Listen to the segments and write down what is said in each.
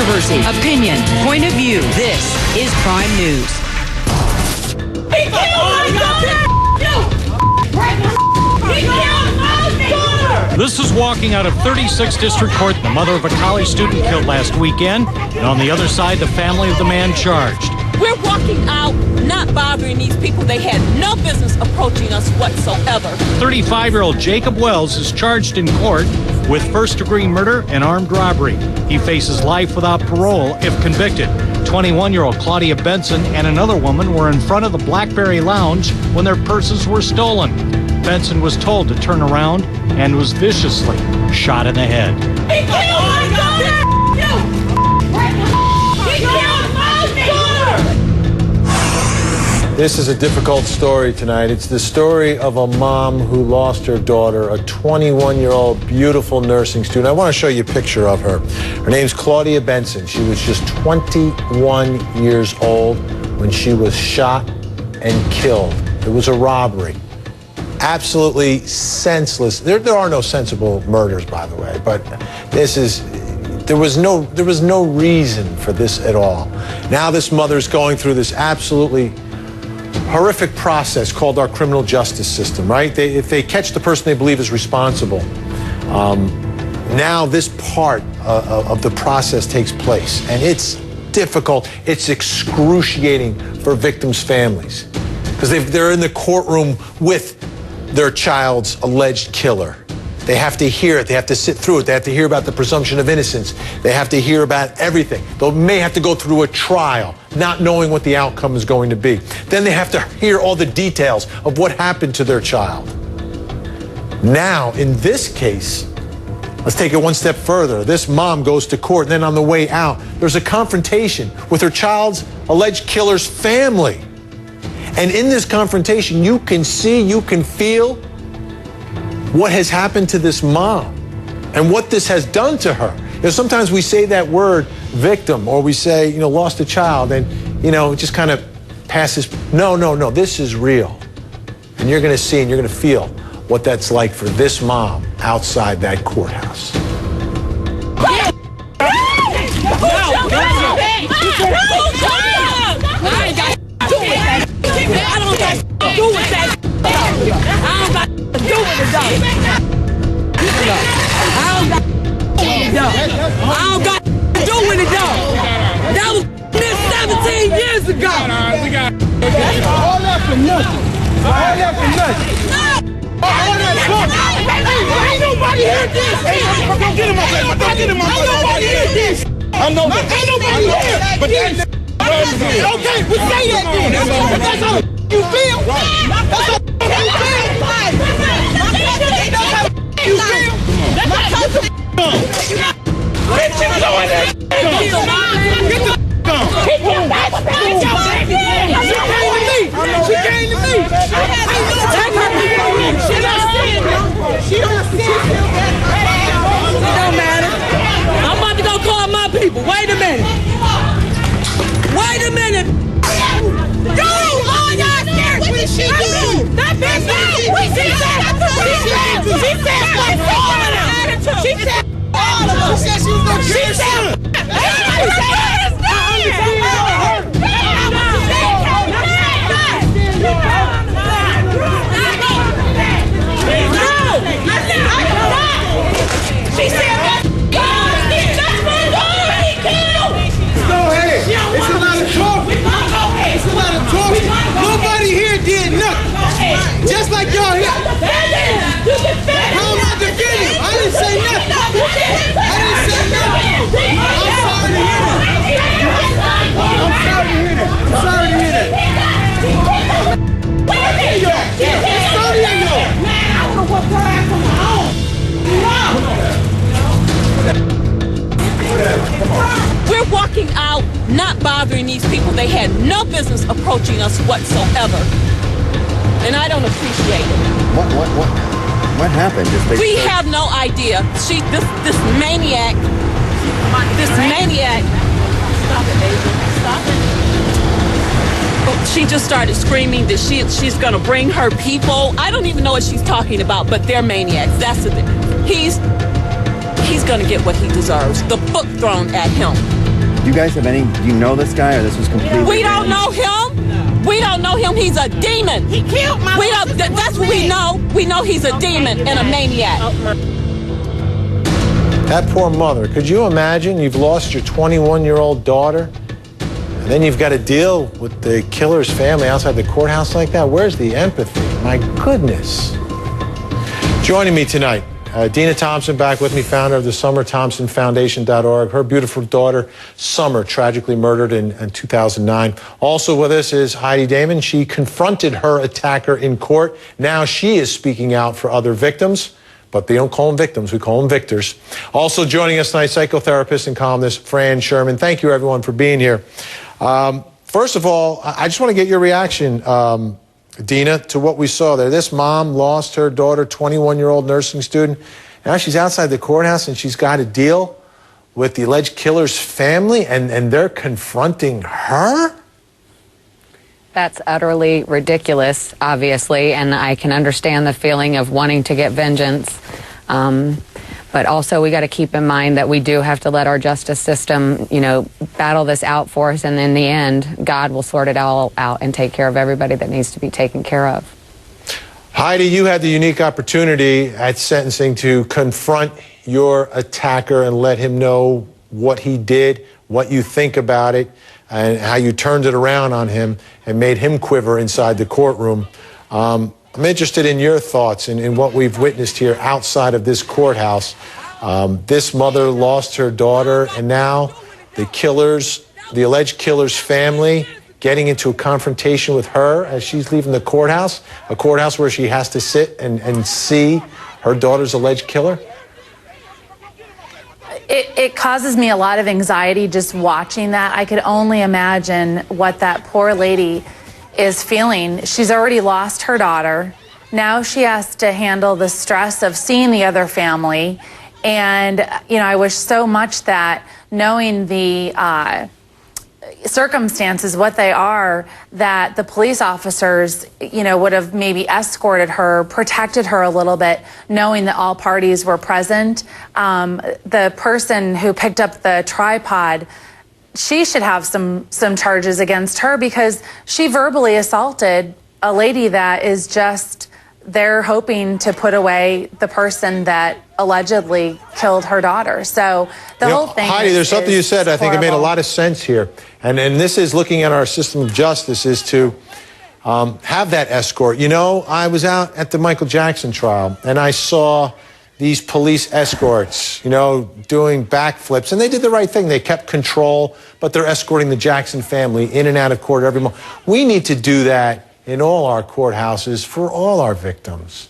Controversy, opinion, point of view. This is Prime News. He killed my daughter! He killed my daughter! This is walking out of 36th District Court, the mother of a college student killed last weekend, and on the other side, the family of the man charged. We're walking out, not bothering these people. They had no business approaching us whatsoever. 35-year-old Jacob Wells is charged in court with first-degree murder and armed robbery. He faces life without parole if convicted. 21-year-old Claudia Benson and another woman were in front of the Blackberry Lounge when their purses were stolen. Benson was told to turn around and was viciously shot in the head. He killed my daughter! He killed my daughter! This is a difficult story tonight. It's the story of a mom who lost her daughter, a 21-year-old beautiful nursing student. I want to show you a picture of her. Her name's Claudia Benson. She was just 21 years old when she was shot and killed. It was a robbery. Absolutely senseless. There are no sensible murders, by the way, but there was no reason for this at all. Now this mother's going through this absolutely horrific process called our criminal justice system, right? If they catch the person they believe is responsible, now this part of the process takes place, and it's difficult. It's excruciating for victims' families because they're in the courtroom with their child's alleged killer. They have to hear it. They have to sit through it. They have to hear about the presumption of innocence. They have to hear about everything. They may have to go through a trial, not knowing what the outcome is going to be. Then they have to hear all the details of what happened to their child. Now, in this case, let's take it one step further. This mom goes to court, and then on the way out, there's a confrontation with her child's alleged killer's family. And in this confrontation, you can see, you can feel what has happened to this mom and what this has done to her. You know, sometimes we say that word victim, or we say, lost a child, and, it just kind of passes. No, this is real. And you're going to see and you're going to feel what that's like for this mom outside that courthouse. I don't got to do with that. I don't got to do with it, though. I don't got to do with it, though. That was 17 years ago. All that for nothing. All that for nothing. All that talk. Ain't nobody heard this. Don't get him up there. Ain't nobody heard this. I know that. Ain't nobody here. But that's okay, we say that then. That's how you feel. That's how you feel. That's how you feel. That's how you feel. Get your doing that. Get the gun. She came to me. She don't It don't matter. I'm about to go call my people. Wait a minute. Wait a minute. Go! All y'all scared. What did she do? That bitch no. She said all of them. She said all of them. She said she was going to kill her. Everybody said it's she said that. Go ahead. It's a lot of talking. It's a lot of talking. Nobody here did nothing. Just like y'all here. How am I defending? I didn't say nothing. I didn't say nothing. I'm sorry to hear that. I'm sorry to hear that. I'm sorry to hear that. It's 30 of y'all. I don't know what her ass on my own. We're walking out, not bothering these people. They had no business approaching us whatsoever. And I don't appreciate it. What happened? We have no idea. This maniac. Stop it, Adrian. Stop it. She just started screaming that she's gonna bring her people. I don't even know what she's talking about, but they're maniacs. That's the thing. He's gonna get what he deserves. The book thrown at him. You guys have any, do you know this guy, or this was completely... We don't know him. We don't know him. He's a demon. He killed my sister. That's what we know. We know he's a demon and a maniac. That poor mother. Could you imagine you've lost your 21-year-old daughter, and then you've got to deal with the killer's family outside the courthouse like that? Where's the empathy? My goodness. Joining me tonight, Dina Thompson, back with me, founder of the SummerThompsonFoundation.org. Her beautiful daughter, Summer, tragically murdered in 2009. Also with us is Heidi Damon. She confronted her attacker in court. Now she is speaking out for other victims. But they don't call them victims, we call them victors. Also joining us tonight, psychotherapist and columnist Fran Sherman. Thank you, everyone, for being here. First of all, I just want to get your reaction, Dina, to what we saw there. This mom lost her daughter, 21-year-old nursing student. Now she's outside the courthouse and she's got to deal with the alleged killer's family, and they're confronting her? That's utterly ridiculous, obviously, and I can understand the feeling of wanting to get vengeance. But also we got to keep in mind that we do have to let our justice system, battle this out for us, and in the end, God will sort it all out and take care of everybody that needs to be taken care of. Heidi, you had the unique opportunity at sentencing to confront your attacker and let him know what he did, what you think about it, and how you turned it around on him and made him quiver inside the courtroom. I'm interested in your thoughts and in what we've witnessed here outside of this courthouse. This mother lost her daughter, and now the alleged killer's family getting into a confrontation with her as she's leaving the courthouse, a courthouse where she has to sit and see her daughter's alleged killer. It causes me a lot of anxiety just watching that. I could only imagine what that poor lady is feeling. She's already lost her daughter. Now she has to handle the stress of seeing the other family. And, I wish so much that knowing the circumstances, what they are, that the police officers, would have maybe escorted her, protected her a little bit, knowing that all parties were present. The person who picked up the tripod, she should have some charges against her because she verbally assaulted a lady that is just there hoping to put away the person that allegedly killed her daughter. So the whole thing Heidi, there's something you said, I think it made a horrible. lot of sense here. And this is looking at our system of justice, is to have that escort. I was out at the Michael Jackson trial, and I saw these police escorts, doing backflips, and they did the right thing. They kept control, but they're escorting the Jackson family in and out of court every month. We need to do that in all our courthouses for all our victims.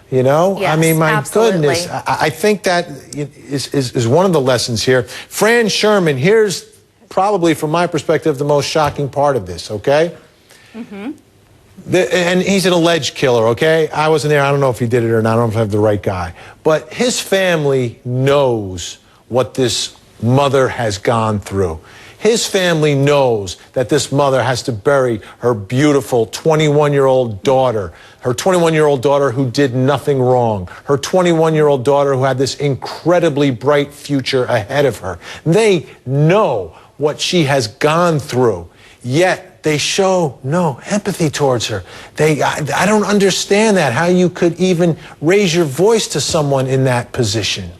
Yes, I mean, my absolutely. goodness, I think that is one of the lessons here. Fran Sherman, here's probably, from my perspective, the most shocking part of this, okay? Mm-hmm. And he's an alleged killer, okay? I wasn't there. I don't know if he did it or not. I don't know if I have the right guy. But his family knows what this mother has gone through. His family knows that this mother has to bury her beautiful 21-year-old daughter, her 21-year-old daughter who did nothing wrong, her 21-year-old daughter who had this incredibly bright future ahead of her. They know what she has gone through, yet they show no empathy towards her. I don't understand that, how you could even raise your voice to someone in that position.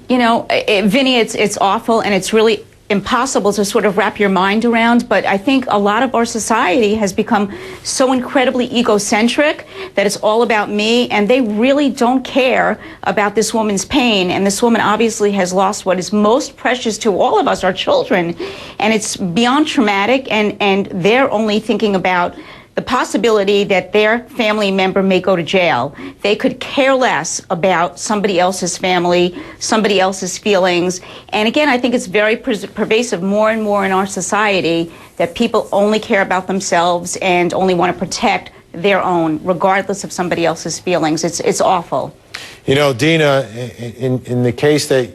Vinny, it's awful, and it's really impossible to sort of wrap your mind around, but I think a lot of our society has become so incredibly egocentric that it's all about me, and they really don't care about this woman's pain. And this woman obviously has lost what is most precious to all of us, our children, and it's beyond traumatic, and they're only thinking about the possibility that their family member may go to jail. They could care less about somebody else's family, somebody else's feelings. And again, I think it's very pervasive more and more in our society that people only care about themselves and only want to protect their own, regardless of somebody else's feelings. It's awful. Dina, in the case that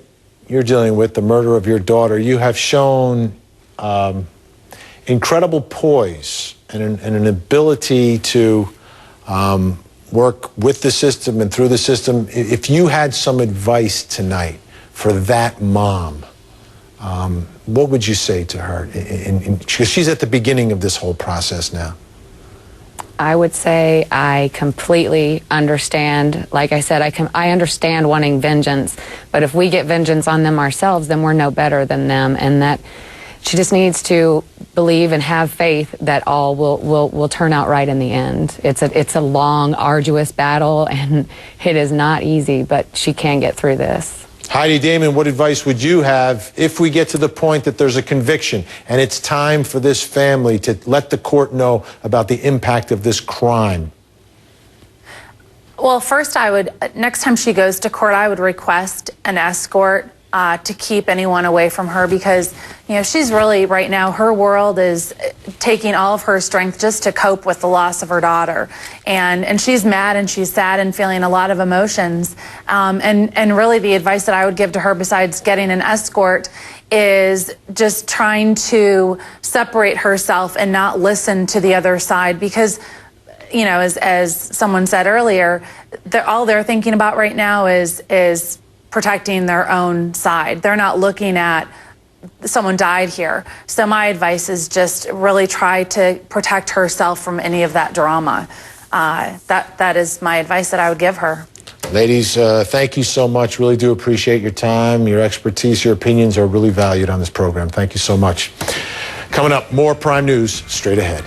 you're dealing with, the murder of your daughter, you have shown incredible poise and an ability to work with the system and through the system. If you had some advice tonight for that mom what would you say to her? Because she's at the beginning of this whole process now. I would say I completely understand. Like I said, I understand wanting vengeance, but if we get vengeance on them ourselves, then we're no better than them, and that she just needs to believe and have faith that all will turn out right in the end. It's a long, arduous battle, and it is not easy, but she can get through this. Heidi Damon, what advice would you have if we get to the point that there's a conviction and it's time for this family to let the court know about the impact of this crime? Well, first next time she goes to court, I would request an escort to keep anyone away from her, because, you know, she's really, right now, her world is taking all of her strength just to cope with the loss of her daughter. And she's mad and she's sad and feeling a lot of emotions. And really the advice that I would give to her, besides getting an escort, is just trying to separate herself and not listen to the other side, because, you know, as someone said earlier, all they're thinking about right now is protecting their own side. They're not looking at someone died here. So my advice is just really try to protect herself from any of that drama. That is my advice that I would give her. Ladies, thank you so much. Really do appreciate your time, your expertise, your opinions are really valued on this program. Thank you so much. Coming up, more Prime News straight ahead.